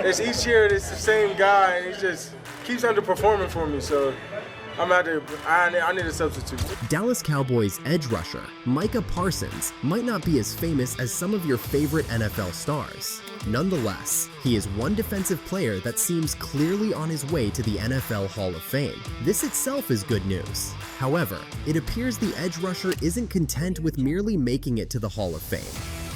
it's each year it's the same guy, and he just keeps underperforming for me. So I'm out there. I need a substitute. Dallas Cowboys edge rusher Micah Parsons might not be as famous as some of your favorite NFL stars. Nonetheless, he is one defensive player that seems clearly on his way to the NFL Hall of Fame. This itself is good news. However, it appears the edge rusher isn't content with merely making it to the Hall of Fame.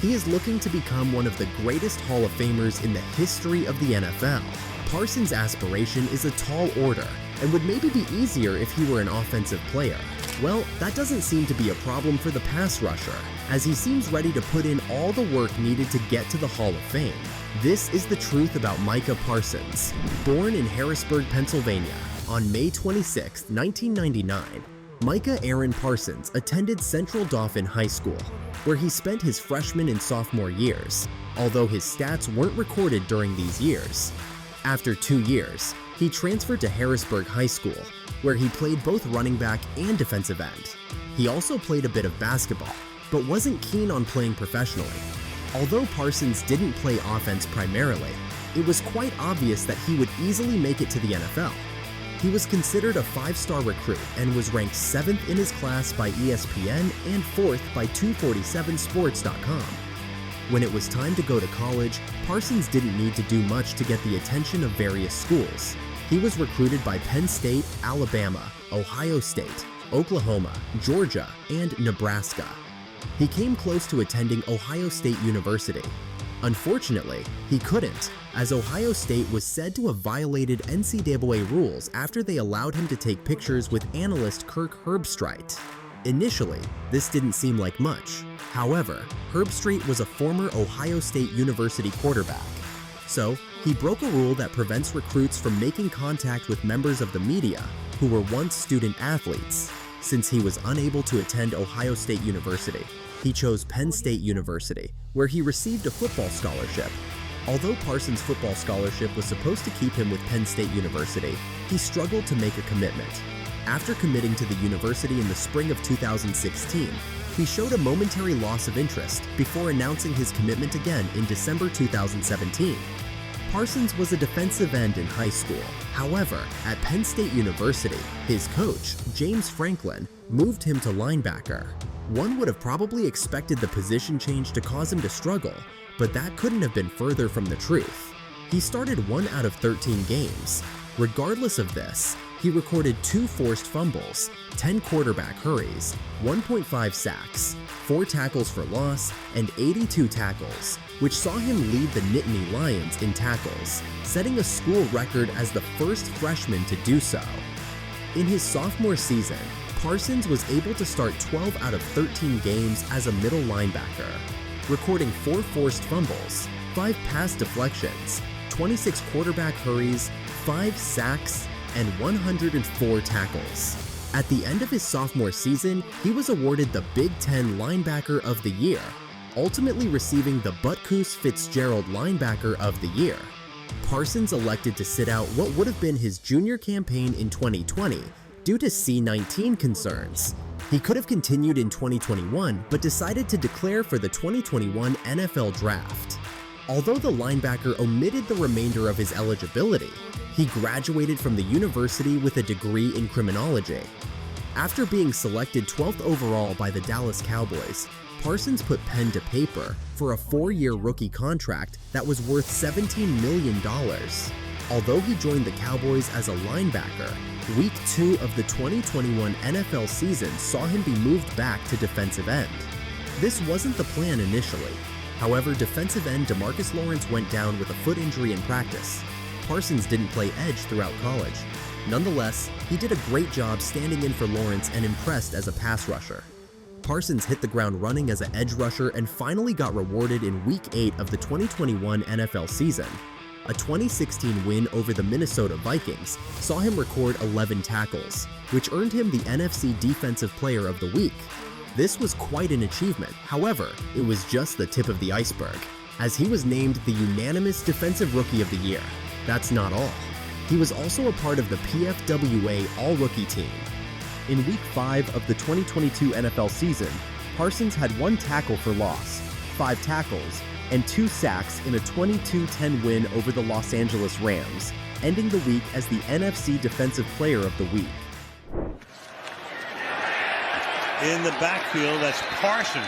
He is looking to become one of the greatest Hall of Famers in the history of the NFL. Parsons' aspiration is a tall order and would maybe be easier if he were an offensive player. Well, that doesn't seem to be a problem for the pass rusher, as he seems ready to put in all the work needed to get to the Hall of Fame. This is the truth about Micah Parsons. Born in Harrisburg, Pennsylvania, on May 26, 1999, Micah Aaron Parsons attended Central Dauphin High School, where he spent his freshman and sophomore years, although his stats weren't recorded during these years. After 2 years, he transferred to Harrisburg High School, where he played both running back and defensive end. He also played a bit of basketball, but wasn't keen on playing professionally. Although Parsons didn't play offense primarily, it was quite obvious that he would easily make it to the NFL. He was considered a 5-star recruit and was ranked 7th in his class by ESPN and 4th by 247sports.com. When it was time to go to college, Parsons didn't need to do much to get the attention of various schools. He was recruited by Penn State, Alabama, Ohio State, Oklahoma, Georgia, and Nebraska. He came close to attending Ohio State University. Unfortunately, he couldn't, as Ohio State was said to have violated NCAA rules after they allowed him to take pictures with analyst Kirk Herbstreit. Initially, this didn't seem like much. However, Herbstreit was a former Ohio State University quarterback. So, he broke a rule that prevents recruits from making contact with members of the media who were once student athletes. Since he was unable to attend Ohio State University, he chose Penn State University, where he received a football scholarship. Although Parsons' football scholarship was supposed to keep him with Penn State University, he struggled to make a commitment. After committing to the university in the spring of 2016, he showed a momentary loss of interest before announcing his commitment again in December 2017. Parsons was a defensive end in high school. However, at Penn State University, his coach, James Franklin, moved him to linebacker. One would have probably expected the position change to cause him to struggle, but that couldn't have been further from the truth. He started 1 out of 13 games. Regardless of this, he recorded 2 forced fumbles, 10 quarterback hurries, 1.5 sacks, 4 tackles for loss, and 82 tackles, which saw him lead the Nittany Lions in tackles, setting a school record as the first freshman to do so. In his sophomore season, Parsons was able to start 12 out of 13 games as a middle linebacker, recording 4 forced fumbles, 5 pass deflections, 26 quarterback hurries, 5 sacks, and 104 tackles. At the end of his sophomore season, he was awarded the Big Ten Linebacker of the Year, ultimately receiving the Butkus Fitzgerald Linebacker of the Year. Parsons elected to sit out what would have been his junior campaign in 2020 due to C-19 concerns. He could have continued in 2021, but decided to declare for the 2021 NFL Draft. Although the linebacker omitted the remainder of his eligibility, he graduated from the university with a degree in criminology. After being selected 12th overall by the Dallas Cowboys, Parsons put pen to paper for a 4-year rookie contract that was worth $17 million. Although he joined the Cowboys as a linebacker, Week 2 of the 2021 NFL season saw him be moved back to defensive end. This wasn't the plan initially. However, defensive end DeMarcus Lawrence went down with a foot injury in practice. Parsons didn't play edge throughout college. Nonetheless, he did a great job standing in for Lawrence and impressed as a pass rusher. Parsons hit the ground running as an edge rusher and finally got rewarded in Week 8 of the 2021 NFL season. A 2016 win over the Minnesota Vikings saw him record 11 tackles, which earned him the NFC Defensive Player of the Week. This was quite an achievement. However, it was just the tip of the iceberg, as he was named the unanimous Defensive Rookie of the Year. That's not all. He was also a part of the PFWA All-Rookie team. In Week 5 of the 2022 NFL season, Parsons had 1 tackle for loss, 5 tackles, and 2 sacks in a 22-10 win over the Los Angeles Rams, ending the week as the NFC Defensive Player of the Week. In the backfield, that's Parsons.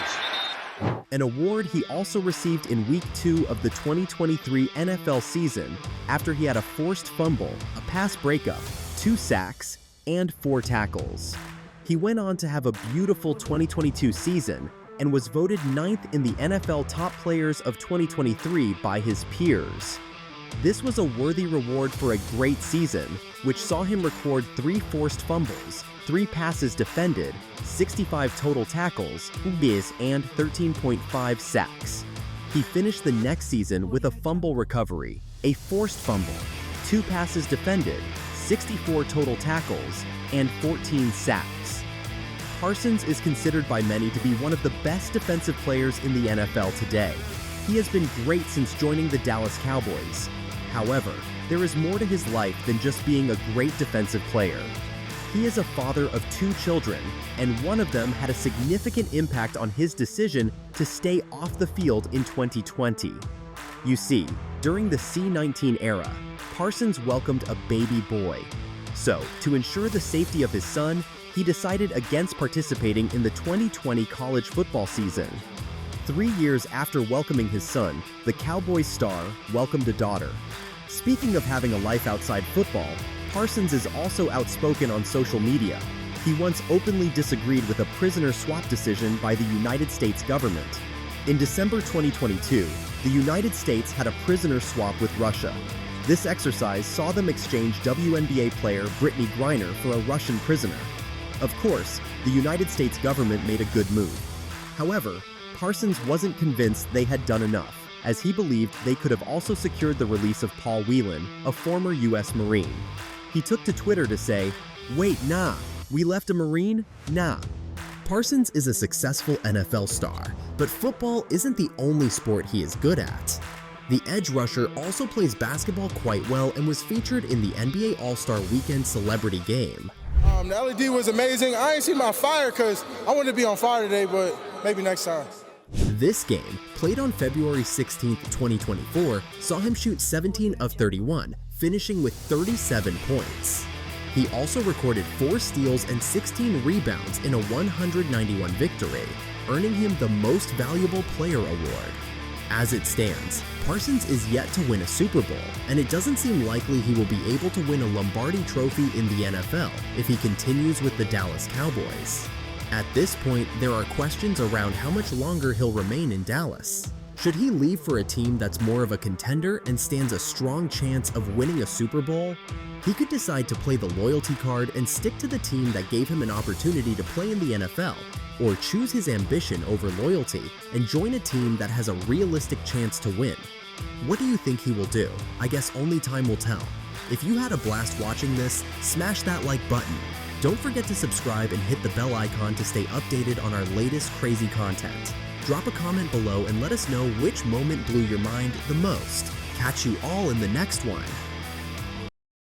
An award he also received in Week 2 of the 2023 NFL season after he had a forced fumble, a pass breakup, 2 sacks, and 4 tackles. He went on to have a beautiful 2022 season and was voted 9th in the NFL Top Players of 2023 by his peers. This was a worthy reward for a great season, which saw him record 3 forced fumbles, 3 passes defended, 65 total tackles, and 13.5 sacks. He finished the next season with a fumble recovery, a forced fumble, 2 passes defended, 64 total tackles, and 14 sacks. Parsons is considered by many to be one of the best defensive players in the NFL today. He has been great since joining the Dallas Cowboys. However, there is more to his life than just being a great defensive player. He is a father of 2 children, and one of them had a significant impact on his decision to stay off the field in 2020. You see, during the C-19 era, Parsons welcomed a baby boy. So, to ensure the safety of his son, he decided against participating in the 2020 college football season. 3 years after welcoming his son, the Cowboys star welcomed a daughter. Speaking of having a life outside football, Parsons is also outspoken on social media. He once openly disagreed with a prisoner swap decision by the United States government. In December 2022, the United States had a prisoner swap with Russia. This exercise saw them exchange WNBA player Brittany Griner for a Russian prisoner. Of course, the United States government made a good move. However, Parsons wasn't convinced they had done enough, as he believed they could have also secured the release of Paul Whelan, a former U.S. Marine. He took to Twitter to say, "Wait, nah, we left a Marine? Nah." Parsons is a successful NFL star, but football isn't the only sport he is good at. The edge rusher also plays basketball quite well and was featured in the NBA All-Star Weekend Celebrity Game. The LED was amazing. I ain't seen my fire because I wanted to be on fire today, but maybe next time. This game, played on February 16, 2024, saw him shoot 17 of 31, finishing with 37 points. He also recorded 4 steals and 16 rebounds in a 191 victory, earning him the Most Valuable Player award. As it stands, Parsons is yet to win a Super Bowl, and it doesn't seem likely he will be able to win a Lombardi Trophy in the NFL if he continues with the Dallas Cowboys. At this point, there are questions around how much longer he'll remain in Dallas. Should he leave for a team that's more of a contender and stands a strong chance of winning a Super Bowl? He could decide to play the loyalty card and stick to the team that gave him an opportunity to play in the NFL, or choose his ambition over loyalty and join a team that has a realistic chance to win. What do you think he will do? I guess only time will tell. If you had a blast watching this, smash that like button. Don't forget to subscribe and hit the bell icon to stay updated on our latest crazy content. Drop a comment below and let us know which moment blew your mind the most. Catch you all in the next one.